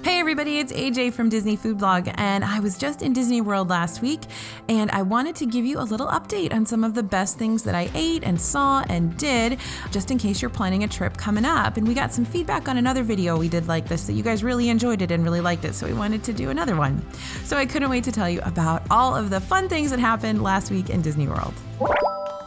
Hey everybody, it's AJ from Disney Food Blog, and I was just in Disney World last week, and I wanted to give you a little update on some of the best things that I ate and saw and did, just in case you're planning a trip coming up. And we got some feedback on another video we did like this that you guys really enjoyed it and really liked it, so we wanted to do another one. So I couldn't wait to tell you about all of the fun things that happened last week in Disney World.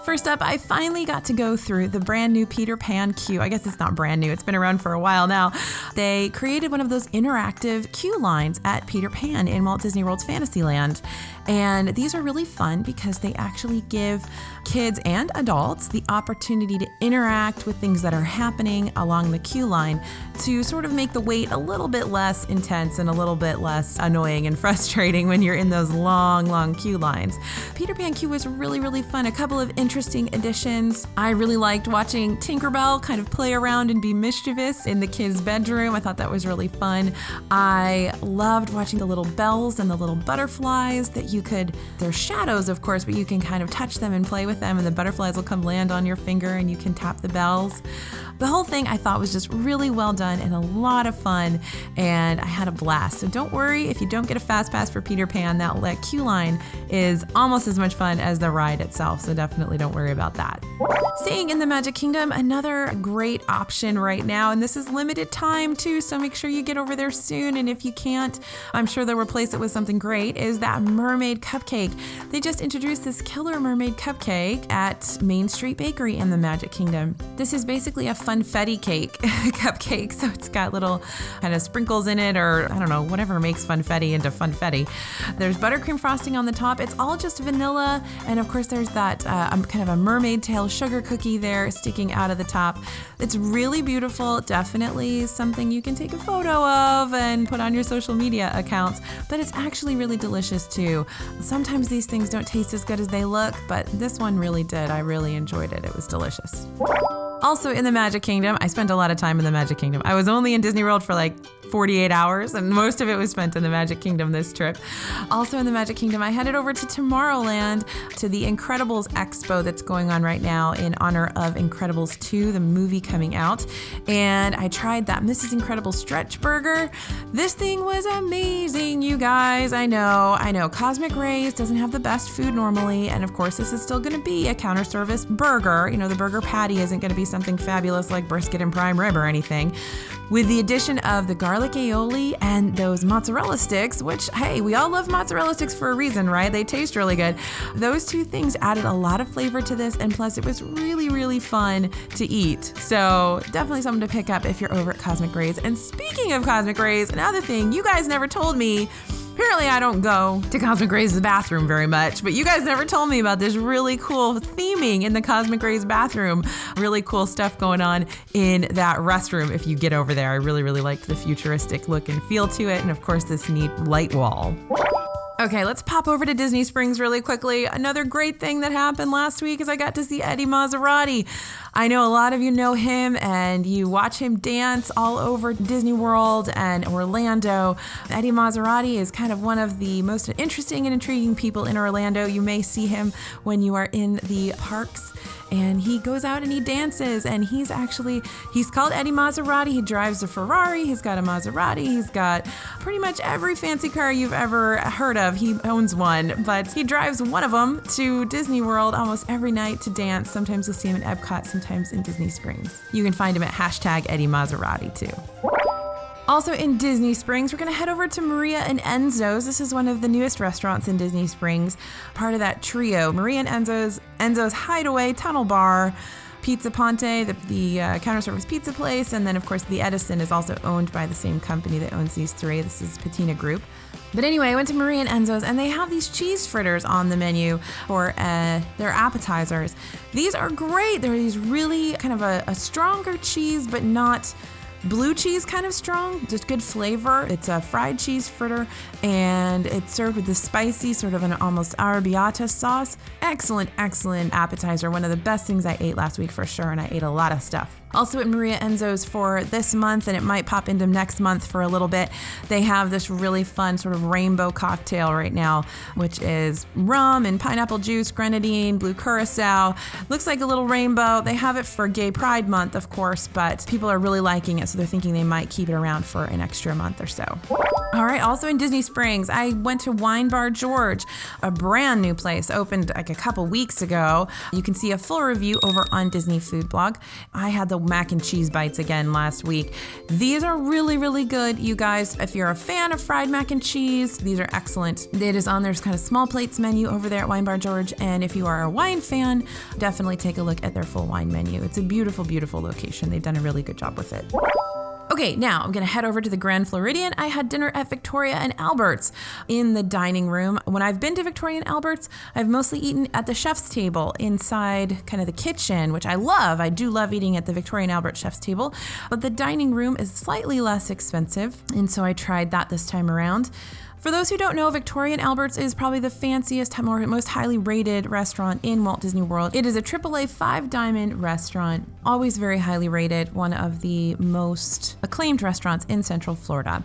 First up, I finally got to go through the brand new Peter Pan queue. I guess it's not brand new, it's been around for a while now. They created one of those interactive queue lines at Peter Pan in Walt Disney World's Fantasyland. And these are really fun because they actually give kids and adults the opportunity to interact with things that are happening along the queue line to sort of make the wait a little bit less intense and a little bit less annoying and frustrating when you're in those long queue lines. Peter Pan queue was really fun. A couple of interesting additions. I really liked watching Tinkerbell kind of play around and be mischievous in the kids' bedroom. I thought that was really fun. I loved watching the little bells and the little butterflies that they're shadows of course, but you can kind of touch them and play with them, and the butterflies will come land on your finger and you can tap the bells. The whole thing I thought was just really well done and a lot of fun, and I had a blast. So don't worry if you don't get a fast pass for Peter Pan, that queue line is almost as much fun as the ride itself, so definitely don't worry about that. Staying in the Magic Kingdom, another great option right now, and this is limited time too, so make sure you get over there soon, and if you can't, I'm sure they'll replace it with something great, is that mermaid cupcake. They just introduced this killer mermaid cupcake at Main Street Bakery in the Magic Kingdom. This is basically a funfetti cake cupcake, so it's got little kind of sprinkles in it, or I don't know, whatever makes funfetti into funfetti. There's buttercream frosting on the top. It's all just vanilla, and of course there's that kind of a mermaid tail sugar cookie there sticking out of the top. It's really beautiful, definitely something you can take a photo of and put on your social media accounts, but it's actually really delicious too. Sometimes these things don't taste as good as they look, but this one really did. I really enjoyed it. It was delicious. Also in the Magic Kingdom, I spent a lot of time in the Magic Kingdom. I was only in Disney World for like 48 hours, and most of it was spent in the Magic Kingdom this trip. Also in the Magic Kingdom, I headed over to Tomorrowland to the Incredibles Expo that's going on right now in honor of Incredibles 2, the movie coming out. And I tried that Mrs. Incredible stretch burger. This thing was amazing, you guys. I know. Cosmic Rays doesn't have the best food normally, and of course this is still going to be a counter service burger. The burger patty isn't going to be something fabulous like brisket and prime rib or anything. With the addition of the garlic aioli and those mozzarella sticks, which, hey, we all love mozzarella sticks for a reason, right? They taste really good. Those two things added a lot of flavor to this, and plus it was really fun to eat. So definitely something to pick up if you're over at Cosmic Rays. And speaking of Cosmic Rays, another thing you guys never told me. Apparently I don't go to Cosmic Rays' bathroom very much, but you guys never told me about this really cool theming in the Cosmic Rays bathroom. Really cool stuff going on in that restroom if you get over there. I really liked the futuristic look and feel to it, and of course this neat light wall. Okay, let's pop over to Disney Springs really quickly. Another great thing that happened last week is I got to see Eddy Maserati. I know a lot of you know him and you watch him dance all over Disney World and Orlando. Eddy Maserati is kind of one of the most interesting and intriguing people in Orlando. You may see him when you are in the parks, and he goes out and he dances, and he's called Eddy Maserati. He drives a Ferrari, he's got a Maserati, he's got pretty much every fancy car you've ever heard of. He owns one, but he drives one of them to Disney World almost every night to dance. Sometimes you'll see him in Epcot, sometimes in Disney Springs. You can find him at #Eddy Maserati too. Also in Disney Springs, we're going to head over to Maria and Enzo's. This is one of the newest restaurants in Disney Springs, part of that trio. Maria and Enzo's Hideaway, Tunnel Bar, Pizza Ponte, the counter service pizza place, and then of course the Edison is also owned by the same company that owns these three. This is Patina Group. But anyway, I went to Maria and Enzo's, and they have these cheese fritters on the menu for their appetizers. These are great. They're these really kind of a stronger cheese, but not blue cheese kind of strong, just good flavor. It's a fried cheese fritter, and it's served with this spicy sort of an almost arrabbiata sauce. Excellent appetizer. One of the best things I ate last week for sure, and I ate a lot of stuff. Also at Maria Enzo's for this month, and it might pop into next month for a little bit, they have this really fun sort of rainbow cocktail right now, which is rum and pineapple juice, grenadine, blue curacao. Looks like a little rainbow. They have it for Gay Pride Month, of course, but people are really liking it So they're thinking they might keep it around for an extra month or so. All right, also in Disney Springs, I went to Wine Bar George, a brand new place, opened like a couple weeks ago. You can see a full review over on Disney Food Blog. I had the mac and cheese bites again last week. These are really, really good, you guys. If you're a fan of fried mac and cheese, these are excellent. It is on their kind of small plates menu over there at Wine Bar George. And if you are a wine fan, definitely take a look at their full wine menu. It's a beautiful, beautiful location. They've done a really good job with it. Okay, now I'm gonna head over to the Grand Floridian. I had dinner at Victoria and Albert's in the dining room. When I've been to Victoria and Albert's, I've mostly eaten at the chef's table inside kind of the kitchen, which I love. I do love eating at the Victoria and Albert chef's table, but the dining room is slightly less expensive, and so I tried that this time around. For those who don't know, Victoria and Albert's is probably the fanciest, most highly rated restaurant in Walt Disney World. It is a AAA 5-diamond restaurant, always very highly rated, one of the most acclaimed restaurants in Central Florida.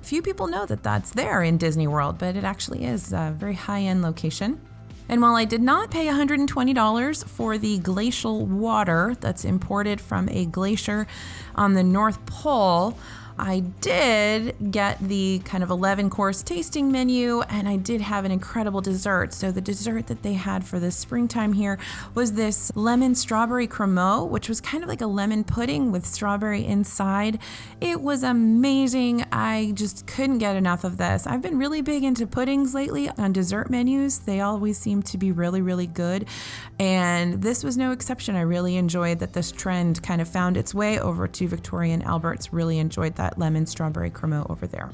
Few people know that that's there in Disney World, but it actually is a very high-end location. And while I did not pay $120 for the glacial water that's imported from a glacier on the North Pole, I did get the kind of 11-course tasting menu, and I did have an incredible dessert. So the dessert that they had for the springtime here was this lemon strawberry cremeux, which was kind of like a lemon pudding with strawberry inside. It was amazing. I just couldn't get enough of this. I've been really big into puddings lately on dessert menus. They always seem to be really, really good. And this was no exception. I really enjoyed that this trend kind of found its way over to Victoria and Albert's. Really enjoyed that lemon strawberry cremeux over there.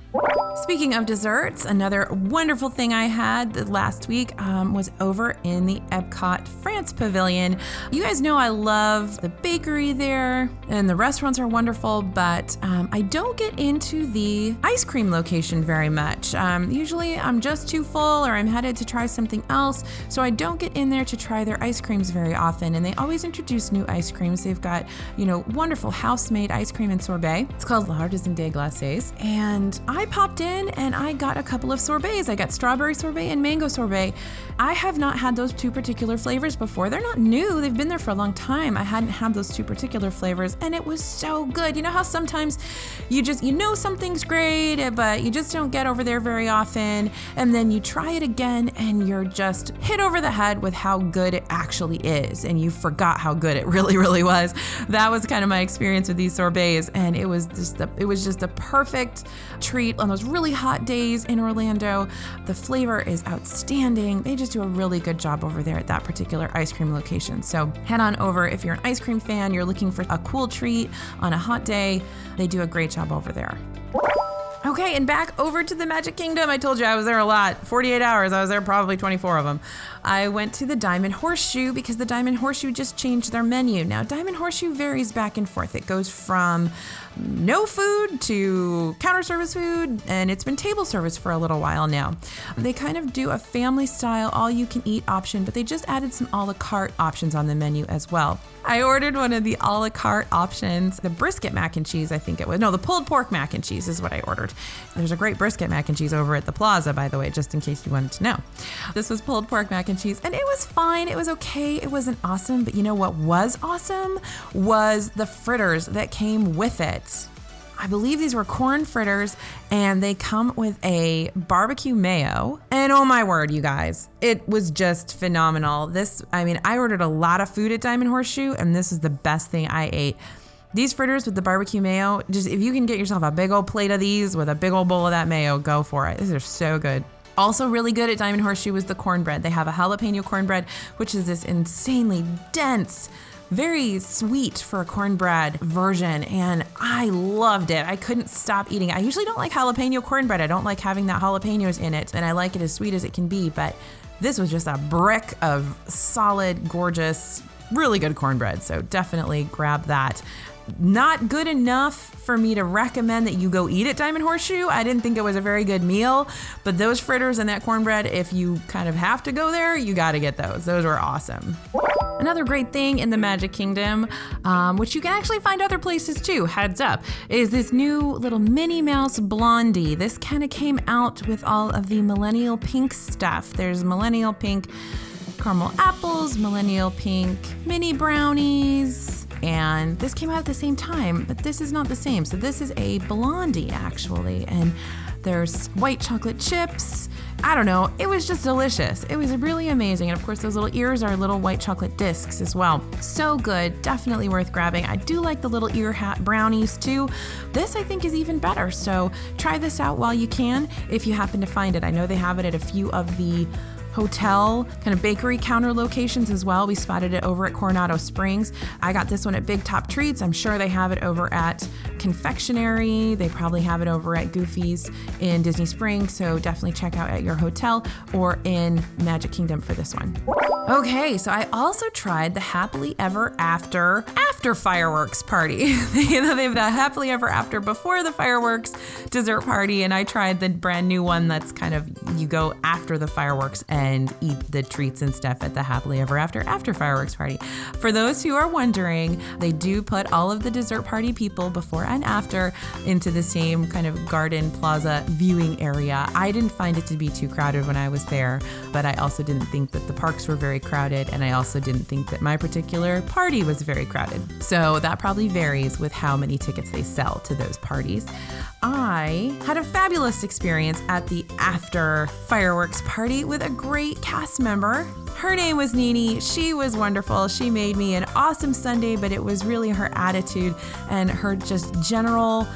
Speaking of desserts, another wonderful thing I had last week was over in the Epcot France Pavilion. You guys know I love the bakery there, and the restaurants are wonderful, but I don't get into the ice cream location very much. Usually I'm just too full or I'm headed to try something else, so I don't get in there to try their ice creams very often, and they always introduce new ice creams. They've got, wonderful house-made ice cream and sorbet. It's called L'Artisan des Glaces, and I popped in and I got a couple of sorbets. I got strawberry sorbet and mango sorbet. I have not had those two particular flavors before. They're not new. They've been there for a long time. I hadn't had those two particular flavors, and it was so good. You know how sometimes you know something's great, but you just don't get over there very often, and then you try it again and you're just hit over the head with how good it actually is, and you forgot how good it really, really was. That was kind of my experience with these sorbets, and it was just a perfect treat on those really hot days in Orlando. The flavor is outstanding. They just do a really good job over there at that particular ice cream location. So head on over if you're an ice cream fan, you're looking for a cool treat on a hot day. They do a great job over there. Okay, and back over to the Magic Kingdom. I told you I was there a lot. 48 hours. I was there probably 24 of them. I went to the Diamond Horseshoe because the Diamond Horseshoe just changed their menu. Now, Diamond Horseshoe varies back and forth. It goes from no food to counter service food, and it's been table service for a little while now. They kind of do a family style all-you-can-eat option, but they just added some a la carte options on the menu as well. I ordered one of the a la carte options, the brisket mac and cheese, I think it was. No, the pulled pork mac and cheese is what I ordered. There's a great brisket mac and cheese over at the Plaza, by the way, just in case you wanted to know. This was pulled pork mac and cheese, and it was fine. It was okay. It wasn't awesome, but you know what was awesome was the fritters that came with it. I believe these were corn fritters, and they come with a barbecue mayo. And oh my word, you guys, it was just phenomenal. I ordered a lot of food at Diamond Horseshoe, and this is the best thing I ate. These fritters with the barbecue mayo, just if you can get yourself a big old plate of these with a big old bowl of that mayo, go for it. These are so good. Also really good at Diamond Horseshoe was the cornbread. They have a jalapeno cornbread, which is this insanely dense, very sweet for a cornbread version, and I loved it. I couldn't stop eating it. I usually don't like jalapeno cornbread. I don't like having that jalapenos in it, and I like it as sweet as it can be, but this was just a brick of solid, gorgeous, really good cornbread, so definitely grab that. Not good enough for me to recommend that you go eat at Diamond Horseshoe. I didn't think it was a very good meal, but those fritters and that cornbread, if you kind of have to go there, you got to get those. Those were awesome. Another great thing in the Magic Kingdom, which you can actually find other places too, heads up, is this new little Minnie Mouse Blondie. This kind of came out with all of the millennial pink stuff. There's millennial pink caramel apples, millennial pink mini brownies, and this came out at the same time, but this is not the same. So this is a Blondie actually, and there's white chocolate chips. I don't know, it was just delicious. It was really amazing. And of course those little ears are little white chocolate discs as well. So good, definitely worth grabbing. I do like the little ear hat brownies too. This I think is even better. So try this out while you can if you happen to find it. I know they have it at a few of the hotel kind of bakery counter locations as well. We spotted it over at Coronado Springs. I got this one at Big Top Treats. I'm sure they have it over at Confectionery. They probably have it over at Goofy's in Disney Springs. So definitely check out at your hotel or in Magic Kingdom for this one. Okay, so I also tried the Happily Ever After fireworks party. They have the Happily Ever After before the fireworks dessert party, and I tried the brand new one that's kind of, you go after the fireworks and eat the treats and stuff at the Happily Ever After fireworks party. For those who are wondering, they do put all of the dessert party people before and after into the same kind of garden plaza viewing area. I didn't find it to be too crowded when I was there, but I also didn't think that the parks were very crowded, and I also didn't think that my particular party was very crowded. So that probably varies with how many tickets they sell to those parties. I had a fabulous experience at the after fireworks party with a great cast member. Her name was Nini. She was wonderful. She made me an awesome Sunday, but it was really her attitude and her just general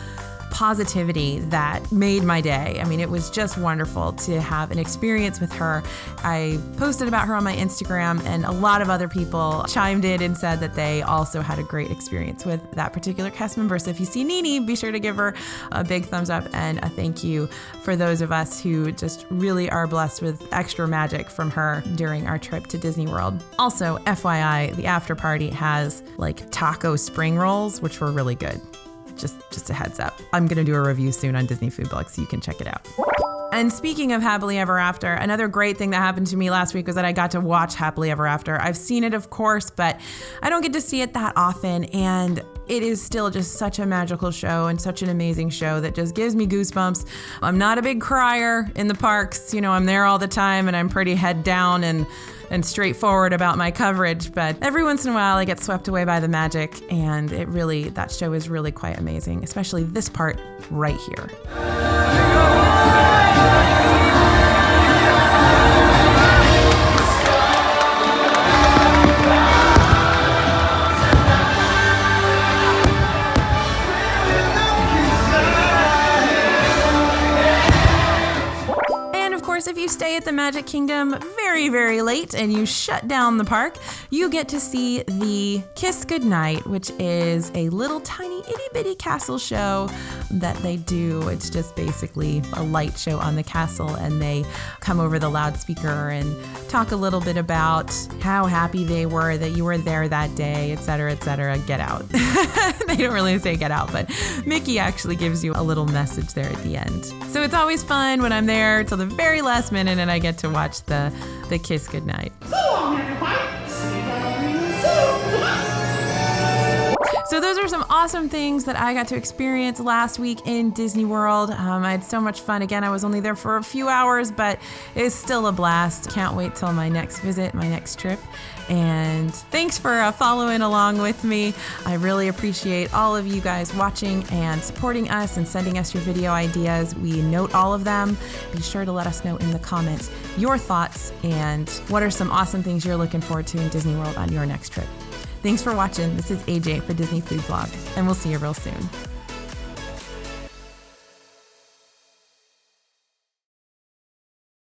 positivity that made my day. I mean, it was just wonderful to have an experience with her. I posted about her on my Instagram, and a lot of other people chimed in and said that they also had a great experience with that particular cast member. So if you see Nini, be sure to give her a big thumbs up and a thank you for those of us who just really are blessed with extra magic from her during our trip to Disney World. Also, FYI, the after party has like taco spring rolls, which were really good. Just a heads up. I'm going to do a review soon on Disney Food Blog, so you can check it out. And speaking of Happily Ever After, another great thing that happened to me last week was that I got to watch Happily Ever After. I've seen it, of course, but I don't get to see it that often. And it is still just such a magical show and such an amazing show that just gives me goosebumps. I'm not a big crier in the parks. You know, I'm there all the time and I'm pretty head down and straightforward about my coverage, but every once in a while I get swept away by the magic, and that show is really quite amazing, especially this part right here. If you stay at the Magic Kingdom very, very late and you shut down the park, you get to see the Kiss Goodnight, which is a little tiny itty bitty castle show that they do. It's just basically a light show on the castle, and they come over the loudspeaker and talk a little bit about how happy they were that you were there that day, etc., etc. Get out. They don't really say get out, but Mickey actually gives you a little message there at the end. So it's always fun when I'm there till the very last minute and I get to watch the Kiss Goodnight. So those are some awesome things that I got to experience last week in Disney World. I had so much fun. Again, I was only there for a few hours, but it's still a blast. Can't wait till my next visit, my next trip. And thanks for following along with me. I really appreciate all of you guys watching and supporting us and sending us your video ideas. We note all of them. Be sure to let us know in the comments your thoughts and what are some awesome things you're looking forward to in Disney World on your next trip. Thanks for watching. This is AJ for Disney Food Blog, and we'll see you real soon.